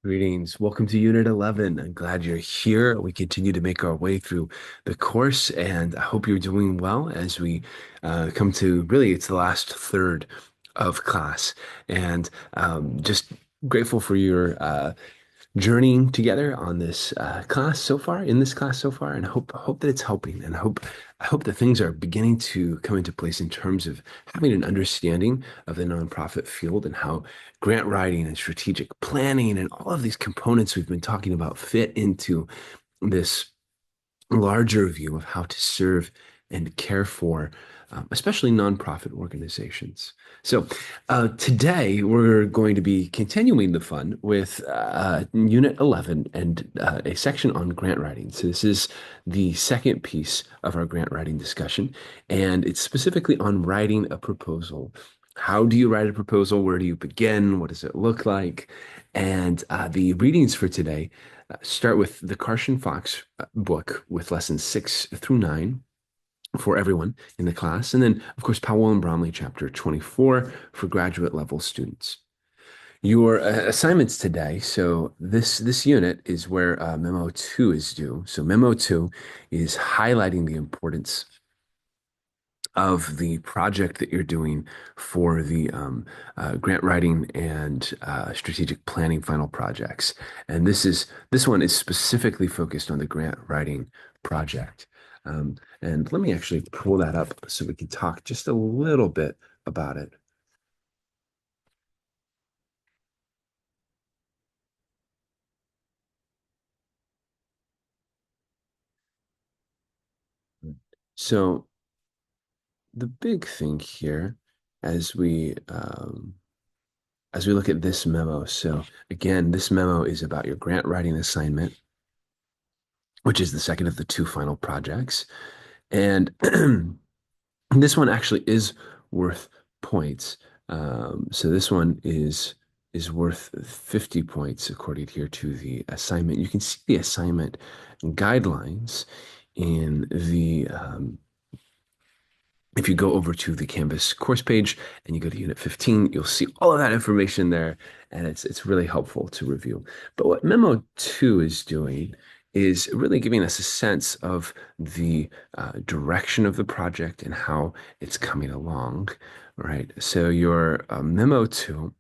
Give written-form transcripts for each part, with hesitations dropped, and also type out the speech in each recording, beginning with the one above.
Greetings. Welcome to Unit 11. I'm glad you're here. We continue to make our way through the course, and I hope you're doing well as we come to really, it's the last third of class. And just grateful for your journeying together on this class so far, in this class so far, and hope that it's helping, and I hope that things are beginning to come into place in terms of having an understanding of the nonprofit field and how grant writing and strategic planning and all of these components we've been talking about fit into this larger view of how to serve and care for, especially nonprofit organizations. So, today we're going to be continuing the fun with Unit 11 and a section on grant writing. So, this is the second piece of our grant writing discussion, and it's specifically on writing a proposal. How do you write a proposal? Where do you begin? What does it look like? And the readings for today start with the Carson Fox book with lessons 6 through 9 for everyone in the class. And then, of course, Powell and Bromley, chapter 24 for graduate level students. Your assignments today, so this unit is where Memo 2 is due. So Memo 2 is highlighting the importance of the project that you're doing for the grant writing and strategic planning final projects. And this one is specifically focused on the grant writing project. And let me actually pull that up so we can talk just a little bit about it. So the big thing here as we as we look at this memo. So again, this memo is about your grant writing assignment, which is the second of the two final projects. And this one actually is worth points. So this one is worth 50 points according here to the assignment. You can see the assignment guidelines in the if you go over to the Canvas course page and you go to Unit 15, you'll see all of that information there, and it's really helpful to review. But what Memo 2 is doing is really giving us a sense of the direction of the project and how it's coming along, right? So your Memo 2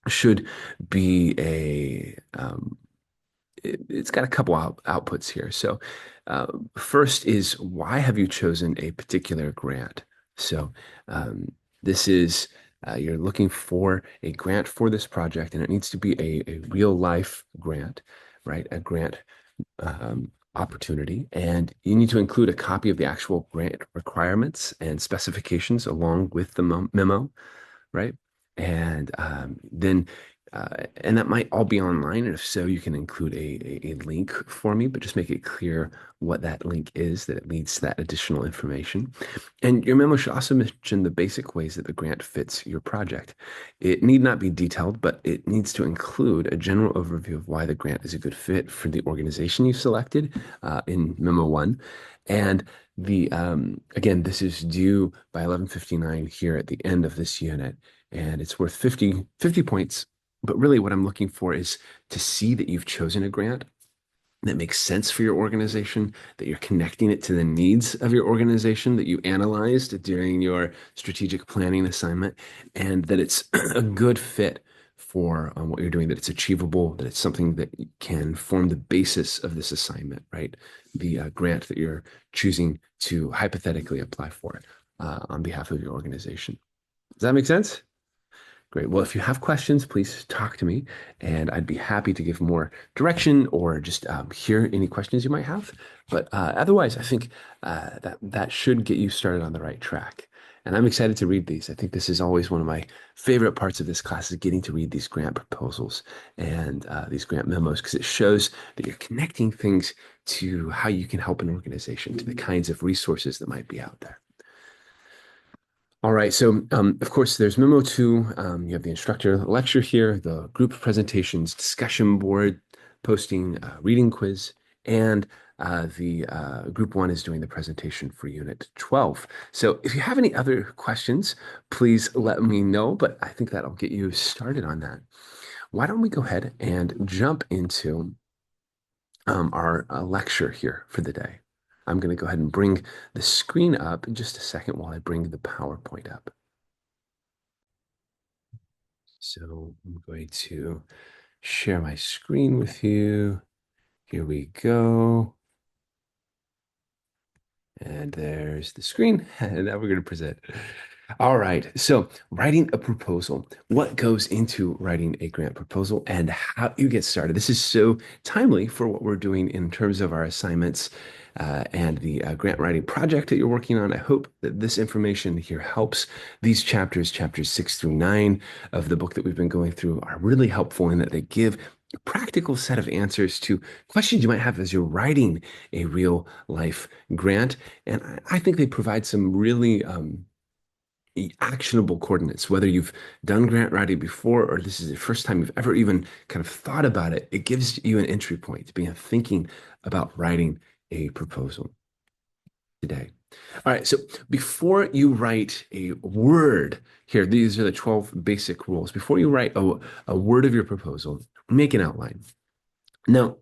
should be it's got a couple outputs here. So first is, why have you chosen a particular grant? So this is you're looking for a grant for this project, and it needs to be a real life grant, right? A grant opportunity, and you need to include a copy of the actual grant requirements and specifications along with the memo, right? And then and that might all be online. And if so, you can include a link for me, but just make it clear what that link is, that it leads to that additional information. And your memo should also mention the basic ways that the grant fits your project. It need not be detailed, but it needs to include a general overview of why the grant is a good fit for the organization you selected in memo 1. And the again, this is due by 11:59 here at the end of this unit, and it's worth 50 points. But really, what I'm looking for is to see that you've chosen a grant that makes sense for your organization, that you're connecting it to the needs of your organization that you analyzed during your strategic planning assignment, and that it's a good fit for what you're doing, that it's achievable, that it's something that can form the basis of this assignment, right? The grant that you're choosing to hypothetically apply for on behalf of your organization. Does that make sense? Great. Well, if you have questions, please talk to me, and I'd be happy to give more direction or just hear any questions you might have. But otherwise, I think that should get you started on the right track. And I'm excited to read these. I think this is always one of my favorite parts of this class, is getting to read these grant proposals and these grant memos, because it shows that you're connecting things to how you can help an organization, to the kinds of resources that might be out there. All right, so of course, there's Memo 2. You have the instructor lecture here, the group presentations, discussion board, posting, reading quiz, and the group 1 is doing the presentation for Unit 12. So if you have any other questions, please let me know, but I think that'll get you started on that. why don't we go ahead and jump into our lecture here for the day? I'm going to go ahead and bring the screen up in just a second while I bring the PowerPoint up. So I'm going to share my screen with you. Here we go. And there's the screen. And now we're going to present. All right. So, writing a proposal. What goes into writing a grant proposal and how you get started? This is so timely for what we're doing in terms of our assignments and the grant writing project that you're working on. I hope that this information here helps. These chapters, chapters 6 through 9 of the book that we've been going through, are really helpful in that they give a practical set of answers to questions you might have as you're writing a real life grant. And I think they provide some really actionable coordinates, whether you've done grant writing before or this is the first time you've ever even kind of thought about it. It gives you an entry point to begin thinking about writing a proposal today. All right, so before you write a word here, these are the 12 basic rules. Before you write a word of your proposal, make an outline. Now,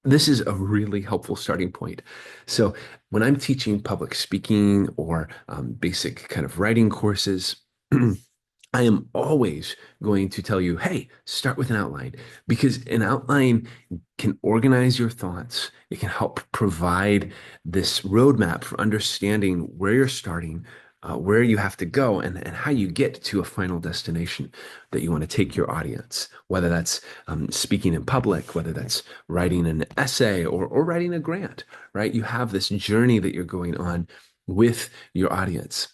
this is a really helpful starting point. So when I'm teaching public speaking or basic kind of writing courses, I am always going to tell you, hey, start with an outline because an outline can organize your thoughts. It can help provide this roadmap for understanding where you're starting, where you have to go, and how you get to a final destination that you want to take your audience, whether that's speaking in public, whether that's writing an essay or writing a grant, right? You have this journey that you're going on with your audience.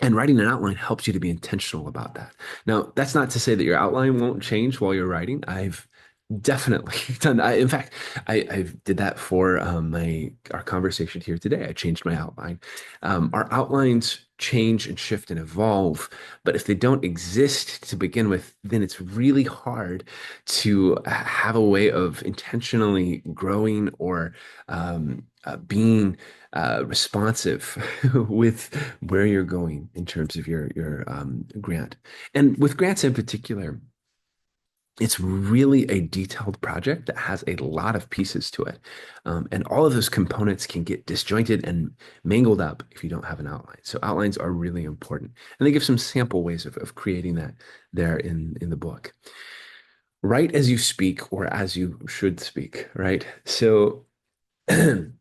And writing an outline helps you to be intentional about that. Now, that's not to say that your outline won't change while you're writing. I've definitely done that. In fact, I did that for my our conversation here today. I changed my outline. Our outlines change and shift and evolve, but if they don't exist to begin with, then it's really hard to have a way of intentionally growing or being responsive with where you're going in terms of your grant. And with grants in particular, it's really a detailed project that has a lot of pieces to it. And all of those components can get disjointed and mangled up if you don't have an outline. So outlines are really important. And they give some sample ways of creating that there in the book. Write as you speak or as you should speak, right? So the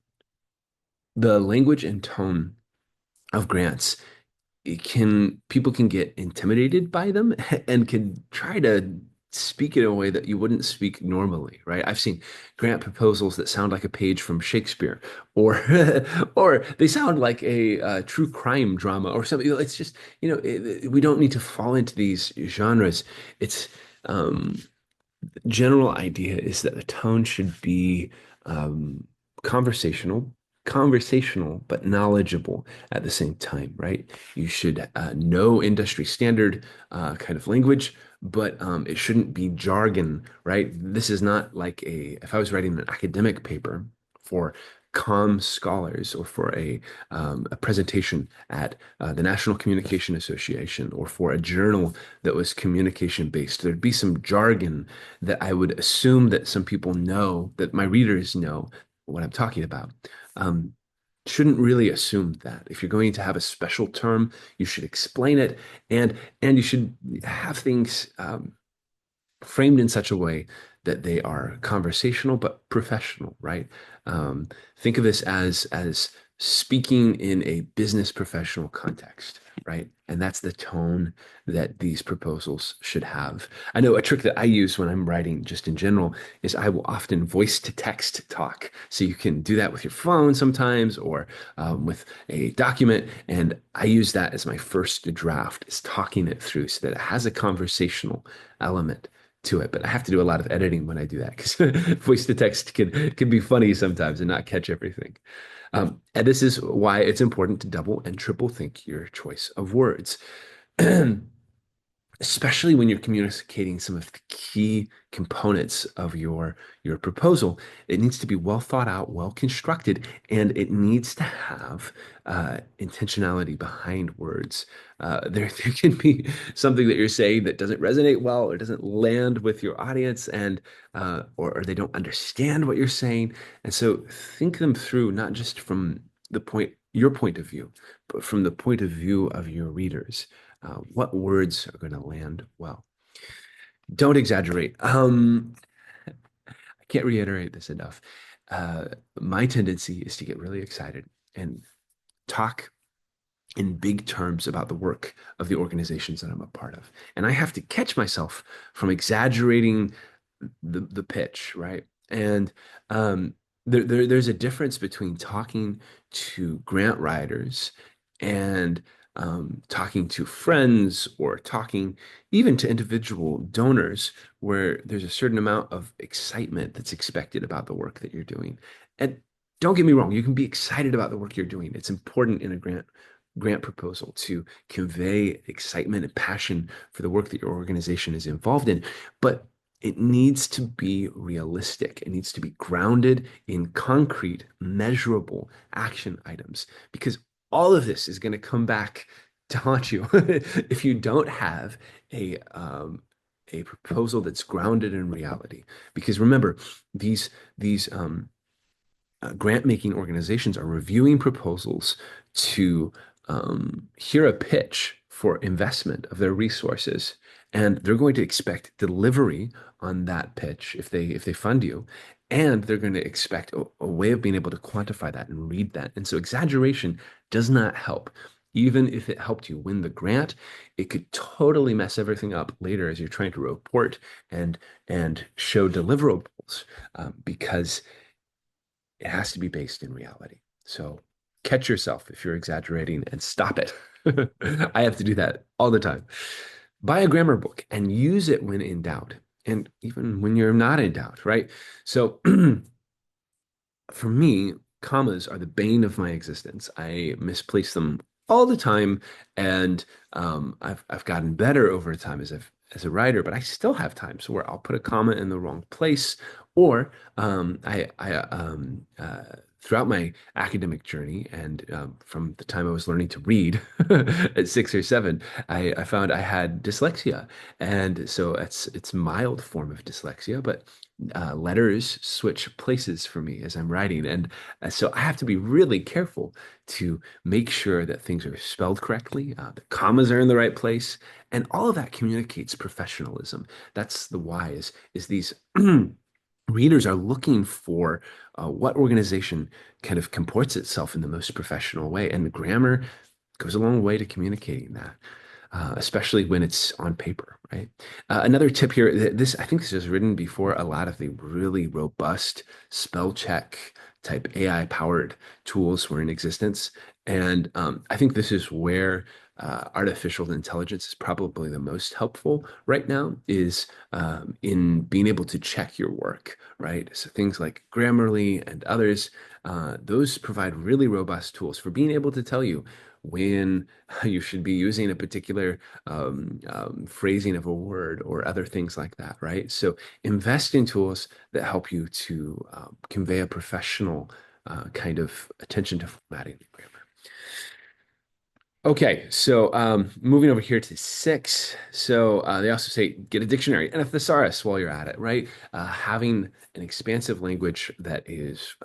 language and tone of grants it can people can get intimidated by them and can try to speak in a way that you wouldn't speak normally, right? I've seen grant proposals that sound like a page from Shakespeare, or or they sound like a true crime drama or something. It's just, we don't need to fall into these genres. It's general idea is that the tone should be um, conversational, conversational, but knowledgeable at the same time, right? You should know industry standard kind of language, but it shouldn't be jargon, right? This is not like if I was writing an academic paper for COMM scholars or for a presentation at the National Communication Association or for a journal that was communication based, there'd be some jargon that I would assume that some people know, that my readers know what I'm talking about. Um, shouldn't really assume that. If you're going to have a special term, you should explain it, and you should have things framed in such a way that they are conversational but professional, right? Um, think of this as speaking in a business professional context, right? And that's the tone that these proposals should have. I know a trick that I use when I'm writing just in general is I will often voice to text talk. So you can do that with your phone sometimes or with a document. And I use that as my first draft, is talking it through so that it has a conversational element to it. But I have to do a lot of editing when I do that because voice to text can be funny sometimes and not catch everything. And this is why it's important to double and triple think your choice of words. especially when you're communicating some of the key components of your proposal. It needs to be well thought out, well constructed, and it needs to have intentionality behind words. There can be something that you're saying that doesn't resonate well or doesn't land with your audience, and or they don't understand what you're saying. And so think them through, not just from your point of view, but from the point of view of your readers. What words are going to land well? Don't exaggerate. I can't reiterate this enough. Uh, my tendency is to get really excited and talk in big terms about the work of the organizations that I'm a part of. And I have to catch myself from exaggerating the pitch, right? And there's a difference between talking to grant writers and talking to friends or talking even to individual donors where there's a certain amount of excitement that's expected about the work that you're doing. And don't get me wrong, you can be excited about the work you're doing. It's important in a grant proposal to convey excitement and passion for the work that your organization is involved in. But it needs to be realistic. It needs to be grounded in concrete, measurable action items because all of this is going to come back to haunt you if you don't have a proposal that's grounded in reality. Because remember, these grant making organizations are reviewing proposals to hear a pitch for investment of their resources, and they're going to expect delivery on that pitch if they fund you, and they're going to expect a way of being able to quantify that and read that. And so exaggeration does not help. Even if it helped you win the grant, it could totally mess everything up later as you're trying to report and show deliverables because it has to be based in reality. So catch yourself if you're exaggerating and stop it. I have to do that all the time. Buy a grammar book and use it when in doubt, and even when you're not in doubt, right? So for me, commas are the bane of my existence. I misplace them all the time, and I've gotten better over time as a writer, but I still have times where I'll put a comma in the wrong place, or throughout my academic journey and from the time I was learning to read at 6 or 7, I found I had dyslexia, and so it's mild form of dyslexia, but letters switch places for me as I'm writing. And so I have to be really careful to make sure that things are spelled correctly, the commas are in the right place, and all of that communicates professionalism. That's the why is these readers are looking for what organization kind of comports itself in the most professional way. And grammar goes a long way to communicating that especially when it's on paper, right? Another tip here, this I think this was written before a lot of the really robust spell check type AI powered tools were in existence. And I think this is where artificial intelligence is probably the most helpful right now is in being able to check your work, right? So things like Grammarly and others, those provide really robust tools for being able to tell you when you should be using a particular phrasing of a word or other things like that, right? So invest in tools that help you to convey a professional kind of attention to formatting and grammar. Okay, so moving over here to 6. So they also say get a dictionary and a thesaurus while you're at it, right? Having an expansive language that is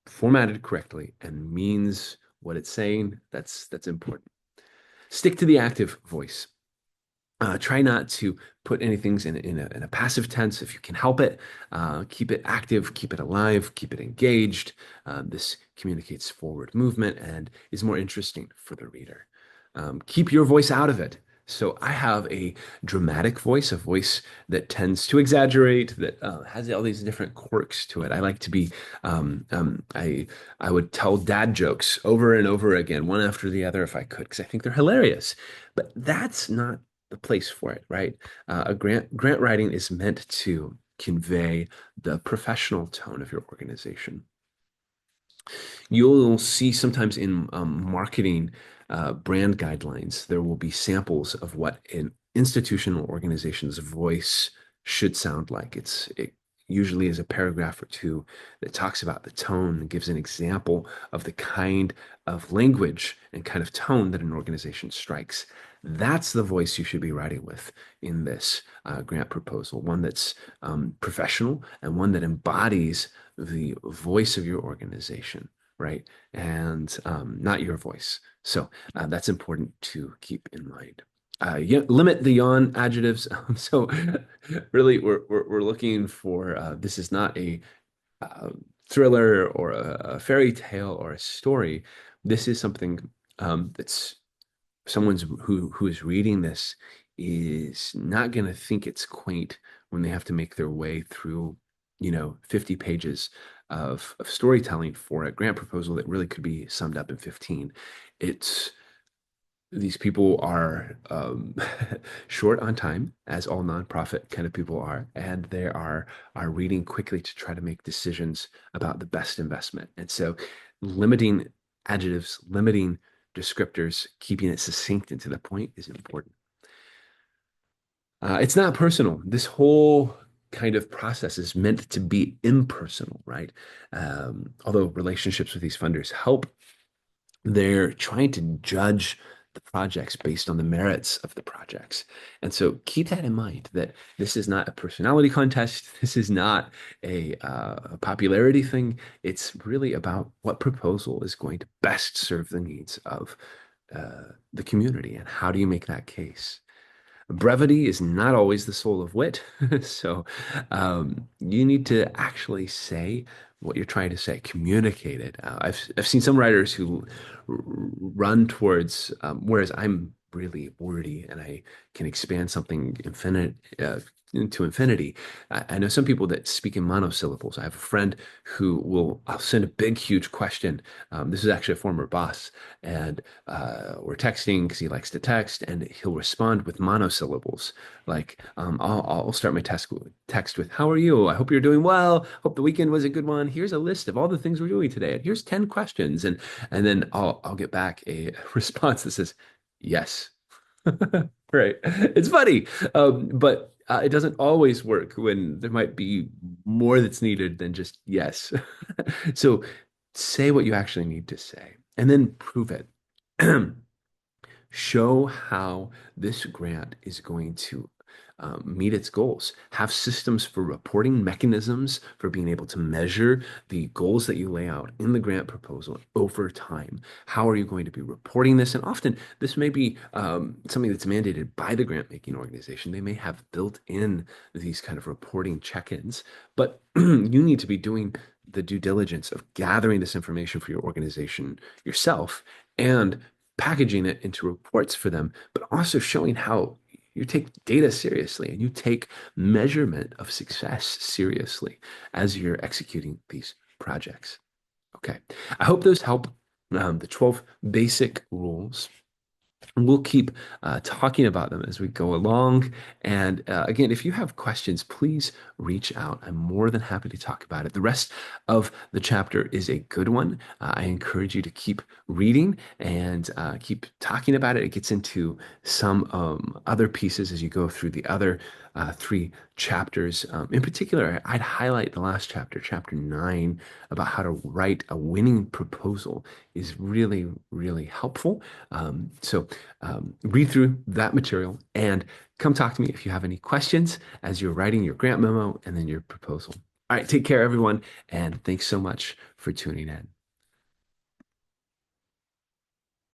formatted correctly and means what it's saying, that's important. Stick to the active voice. Try not to put anything in a passive tense if you can help it. Keep it active, keep it alive, keep it engaged. This communicates forward movement and is more interesting for the reader. Keep your voice out of it. So I have a dramatic voice, a voice that tends to exaggerate, that has all these different quirks to it. I like to be, I would tell dad jokes over and over again, one after the other if I could, because I think they're hilarious. But that's not the place for it, right? A grant writing is meant to convey the professional tone of your organization. You'll see sometimes in marketing brand guidelines. There will be samples of what an institutional organization's voice should sound like. It usually is a paragraph or two that talks about the tone and gives an example of the kind of language and kind of tone that an organization strikes. That's the voice you should be writing with in this grant proposal, one that's professional and one that embodies the voice of your organization, right? And not your voice. So that's important to keep in mind. Yeah, limit the yawn adjectives. So really, we're looking for this is not a uh, thriller or a fairy tale or a story. This is something that's someone's who is reading this is not going to think it's quaint when they have to make their way through, 50 pages of storytelling for a grant proposal that really could be summed up in 15. It's these people are short on time, as all nonprofit kind of people are, and they are reading quickly to try to make decisions about the best investment. And so, limiting adjectives, limiting descriptors, keeping it succinct and to the point is important. It's not personal. This whole kind of process is meant to be impersonal, right? Although relationships with these funders help, they're trying to judge the projects based on the merits of the projects. And so keep that in mind that this is not a personality contest. This is not a popularity thing. It's really about what proposal is going to best serve the needs of the community and how do you make that case. Brevity is not always the soul of wit. So you need to actually say what you're trying to say, communicate it. I've seen some writers who run towards, whereas I'm really wordy and I can expand something infinite into infinity. I know some people that speak in monosyllables. I have a friend who I'll send a big, huge question. This is actually a former boss, and we're texting because he likes to text, and he'll respond with monosyllables. Like, I'll start my text with, "How are you? I hope you're doing well. Hope the weekend was a good one. Here's a list of all the things we're doing today, and here's 10 questions." And then I'll get back a response that says, "Yes." Right. It's funny, but it doesn't always work when there might be more that's needed than just yes. So say what you actually need to say and then prove it. Show how this grant is going to meet its goals. Have systems for reporting mechanisms for being able to measure the goals that you lay out in the grant proposal over time. How are you going to be reporting this? And often this may be something that's mandated by the grant making organization. They may have built in these kind of reporting check-ins, but you need to be doing the due diligence of gathering this information for your organization yourself and packaging it into reports for them, but also showing how you take data seriously and you take measurement of success seriously as you're executing these projects. Okay, I hope those help. The 12 basic rules. We'll keep talking about them as we go along. And again, if you have questions, please reach out. I'm more than happy to talk about it. The rest of the chapter is a good one. I encourage you to keep reading and keep talking about it. It gets into some other pieces as you go through the other three chapters. In particular, I'd highlight the last chapter, chapter 9, about how to write a winning proposal is really, really helpful. So read through that material and come talk to me if you have any questions as you're writing your grant memo and then your proposal. All right, take care, everyone, and thanks so much for tuning in.